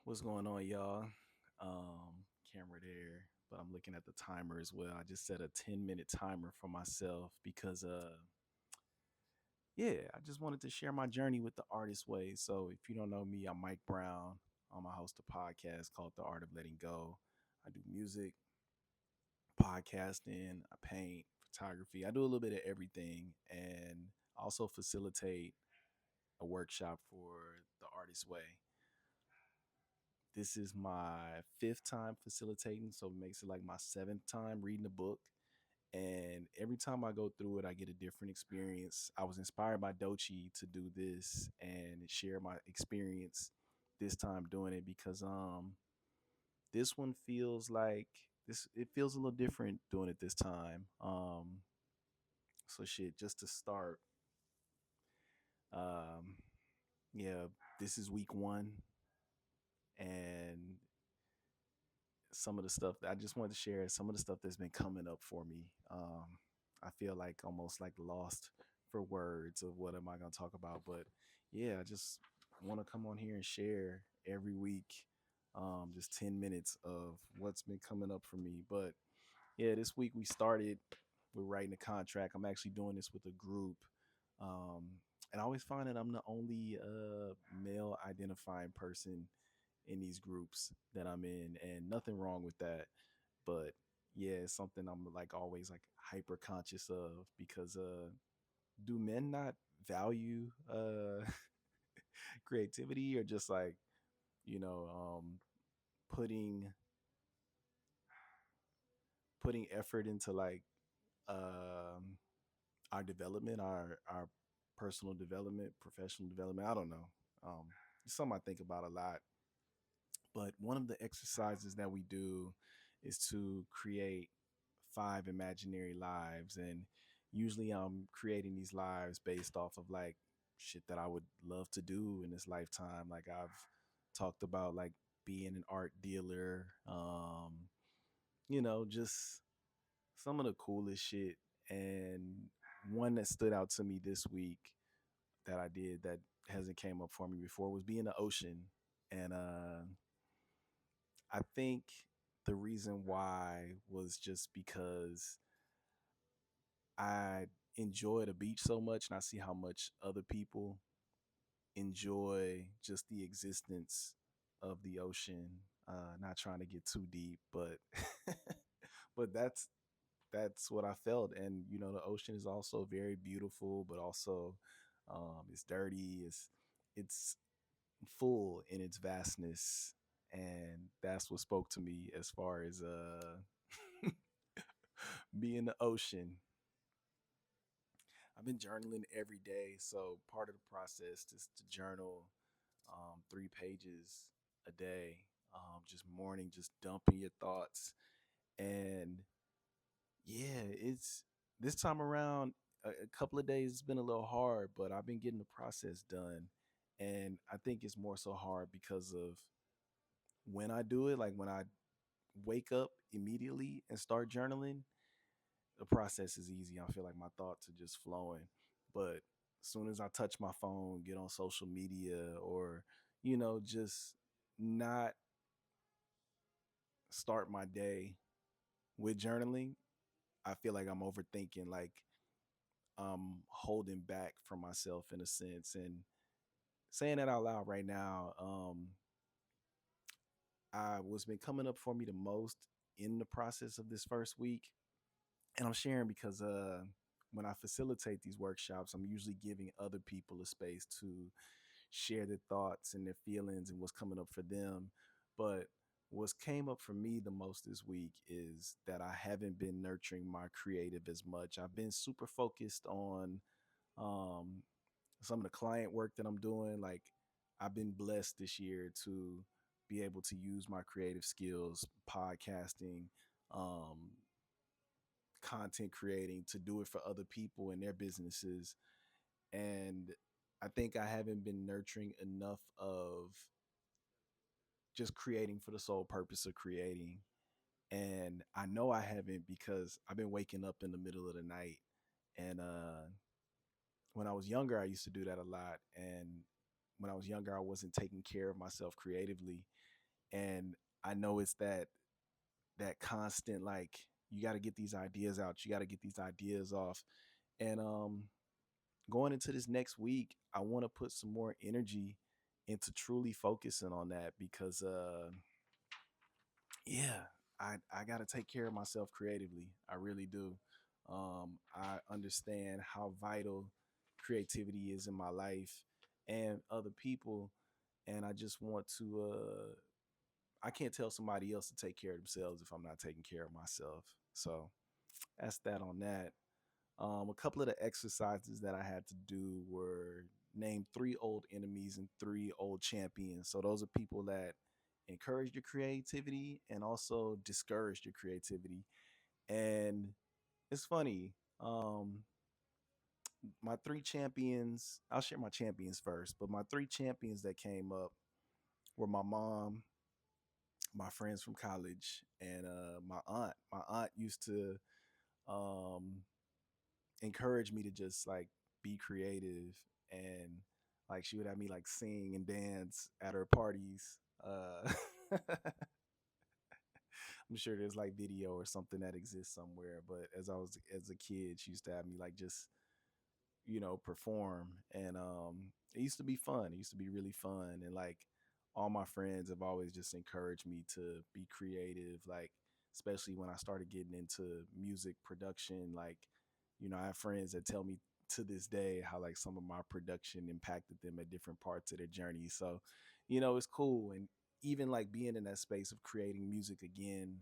What's going on, y'all? Camera there, but I'm looking at the timer as well. I just set a 10-minute timer for myself because yeah, I just wanted to share my journey with the artist way. So if you don't know me, I'm Mike Brown. I host a podcast called The Art of Letting Go. I do music, podcasting, I paint, photography. I do a little bit of everything and also facilitate a workshop for the artist way. This is my fifth time facilitating, so it makes it like my seventh time reading a book. And every time I go through it, I get a different experience. I was inspired by Dochi to do this and share my experience this time doing it because this one feels like this it feels a little different doing it this time. So shit, just to start, um yeah, this is week 1 and some of the stuff that I just wanted to share some of the stuff that's been coming up for me. I feel like almost like lost for words of what am I going to talk about, but yeah, I just want to come on here and share every week, just 10 minutes of what's been coming up for me. But yeah, this week we're writing a contract. I'm actually doing this with a group. Um, and I always find that I'm the only male identifying person in these groups that I'm in, and nothing wrong with that. But yeah, it's something I'm like always like hyper conscious of because do men not value creativity or just like, you know, putting putting effort into like um our development, our personal development, professional development. I don't know. It's something I think about a lot. But one of the exercises that we do is to create 5 imaginary lives. And usually I'm creating these lives based off of like shit that I would love to do in this lifetime. Like I've talked about like being an art dealer, just some of the coolest shit. And one that stood out to me this week that I did that hasn't came up for me before was being the ocean. And I think the reason why was just because I enjoy the beach so much and I see how much other people enjoy just the existence of the ocean. Not trying to get too deep, but but that's what I felt. And the ocean is also very beautiful, but also it's dirty. It's full in its vastness, and that's what spoke to me as far as being the ocean. I've been journaling every day, so part of the process is to journal 3 pages a day, just morning, just dumping your thoughts. And yeah, it's this time around. A couple of days it's been a little hard, but I've been getting the process done, and I think it's more so hard because of when I do it. Like when I wake up immediately and start journaling, the process is easy. I feel like my thoughts are just flowing. But as soon as I touch my phone, get on social media, or, just not start my day with journaling, I feel like I'm overthinking, like I'm holding back from myself in a sense. And saying that out loud right now, what's been coming up for me the most in the process of this first week, and I'm sharing because when I facilitate these workshops, I'm usually giving other people a space to share their thoughts and their feelings and what's coming up for them. But what's came up for me the most this week is that I haven't been nurturing my creative as much. I've been super focused on um, some of the client work that I'm doing. Like I've been blessed this year to be able to use my creative skills, podcasting, um, content creating, to do it for other people and their businesses. And I think I haven't been nurturing enough of just creating for the sole purpose of creating. And I know I haven't because I've been waking up in the middle of the night. And when I was younger, I used to do that a lot. And when I was younger, I wasn't taking care of myself creatively. And I know it's that constant, like, you got to get these ideas out, you got to get these ideas off. And going into this next week, I want to put some more energy into truly focusing on that, because yeah, I got to take care of myself creatively. I really do. I understand how vital creativity is in my life and other people, and I just want to I can't tell somebody else to take care of themselves if I'm not taking care of myself. So that's that on that. A couple of the exercises that I had to do were name three old enemies and three old champions. So those are people that encourage your creativity and also discourage your creativity. And it's funny. My three champions, I'll share my champions first, but my three champions that came up were my mom, my friends from college, and my aunt. My aunt used to um, encourage me to just like be creative, and like she would have me like sing and dance at her parties. I'm sure there's like video or something that exists somewhere, but as I was as a kid, she used to have me like just perform. And it used to be fun. It used to be really fun. And like all my friends have always just encouraged me to be creative, like especially when I started getting into music production. Like, I have friends that tell me to this day how like some of my production impacted them at different parts of their journey. So, it's cool. And even like being in that space of creating music again,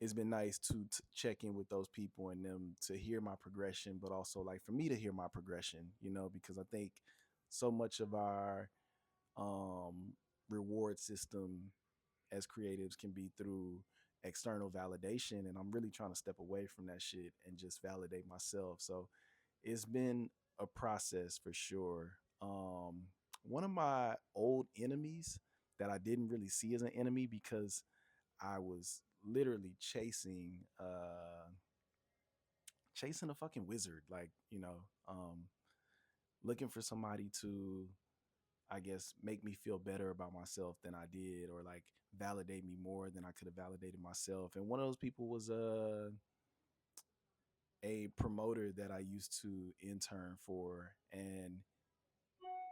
it's been nice to check in with those people and them to hear my progression, but also like for me to hear my progression, because I think so much of our um, reward system as creatives can be through external validation. And I'm really trying to step away from that shit and just validate myself. So it's been a process for sure. One of my old enemies that I didn't really see as an enemy, because I was literally chasing a fucking wizard, like, looking for somebody to, I guess, make me feel better about myself than I did, or like validate me more than I could have validated myself. And one of those people was a promoter that I used to intern for, and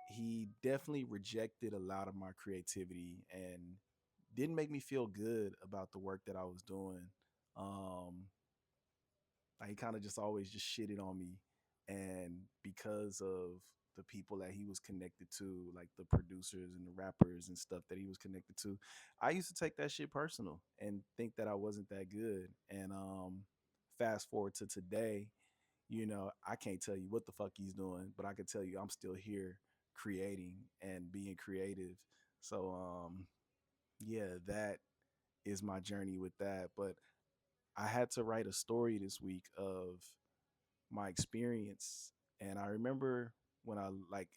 he definitely rejected a lot of my creativity and didn't make me feel good about the work that I was doing. Um, like he kind of just always just shitted on me, and because of the people that he was connected to, like the producers and the rappers and stuff that he was connected to, I used to take that shit personal and think that I wasn't that good. And fast forward to today, I can't tell you what the fuck he's doing, but I can tell you I'm still here creating and being creative. So yeah, that is my journey with that. But I had to write a story this week of my experience. And I remember when I like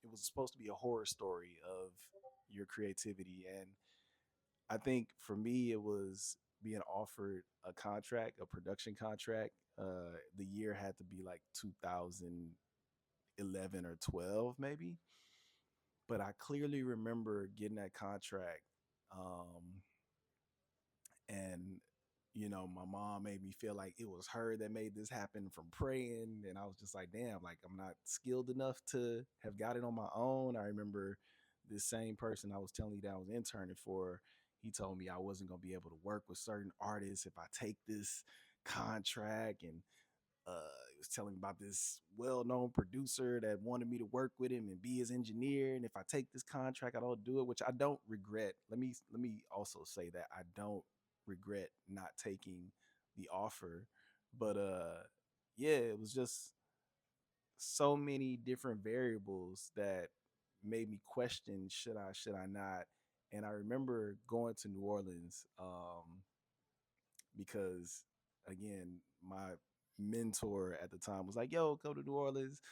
it was supposed to be a horror story of your creativity. And I think for me it was being offered a contract, a production contract. The year had to be like 2011 or 12 maybe. But I clearly remember getting that contract. Um, and my mom made me feel like it was her that made this happen from praying, and I was just like, damn, like I'm not skilled enough to have got it on my own. I remember this same person I was telling you that I was interning for, he told me I wasn't going to be able to work with certain artists if I take this contract. And he was telling me about this well-known producer that wanted me to work with him and be his engineer. And if I take this contract, I don't do it, which I don't regret. Let me also say that I don't regret not taking the offer. But yeah, it was just so many different variables that made me question, should I not. And I remember going to New Orleans because again, my mentor at the time was like, "Yo, go to New Orleans.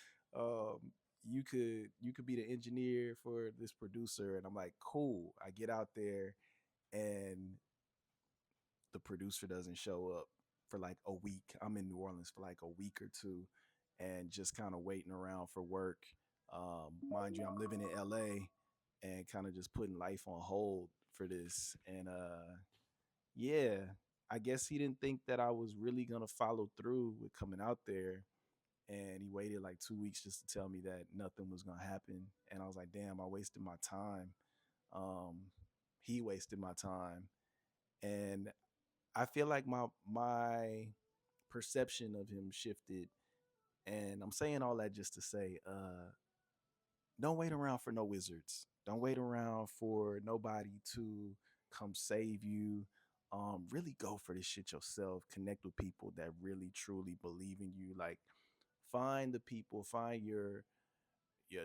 You could be the engineer for this producer." And I'm like, "Cool." I get out there, and the producer doesn't show up for like a week. I'm in New Orleans for like a week or two, and just kind of waiting around for work. Mind you, I'm living in LA, and kind of just putting life on hold for this. And yeah, I guess he didn't think that I was really gonna follow through with coming out there. And he waited like 2 weeks just to tell me that nothing was gonna happen. And I was like, damn, I wasted my time. Um, he wasted my time. And I feel like my perception of him shifted. And I'm saying all that just to say, don't wait around for no wizards. Don't wait around for nobody to come save you. Really go for this shit yourself. Connect with people that really truly believe in you. Like find the people, find your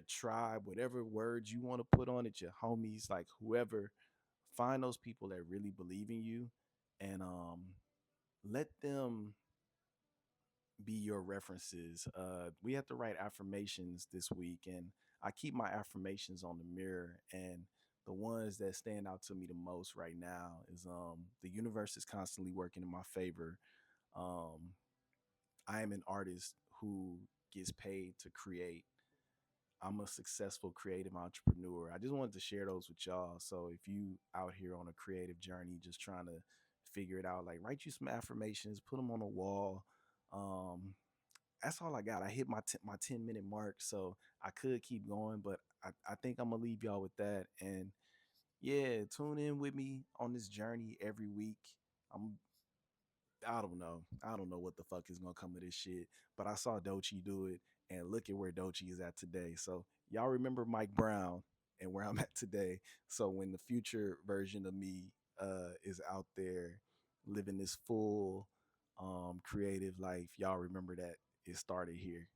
tribe, whatever words you want to put on it, your homies, like whoever. Find those people that really believe in you, and let them be your references. We have to write affirmations this week, and I keep my affirmations on the mirror. And the ones that stand out to me the most right now is the universe is constantly working in my favor. Um, I am an artist who gets paid to create. I'm a successful creative entrepreneur. I just wanted to share those with y'all. So if you out here on a creative journey, just trying to figure it out, like write you some affirmations, put them on a wall. Um, that's all I got. I hit my 10-minute mark, so I could keep going, but I think I'm gonna leave y'all with that. And yeah, tune in with me on this journey every week. I'm I don't know. I don't know what the fuck is gonna come of this shit. But I saw Doechii do it, and look at where Doechii is at today. So y'all remember Mike Brown and where I'm at today. So when the future version of me is out there living this full creative life, y'all remember that it started here.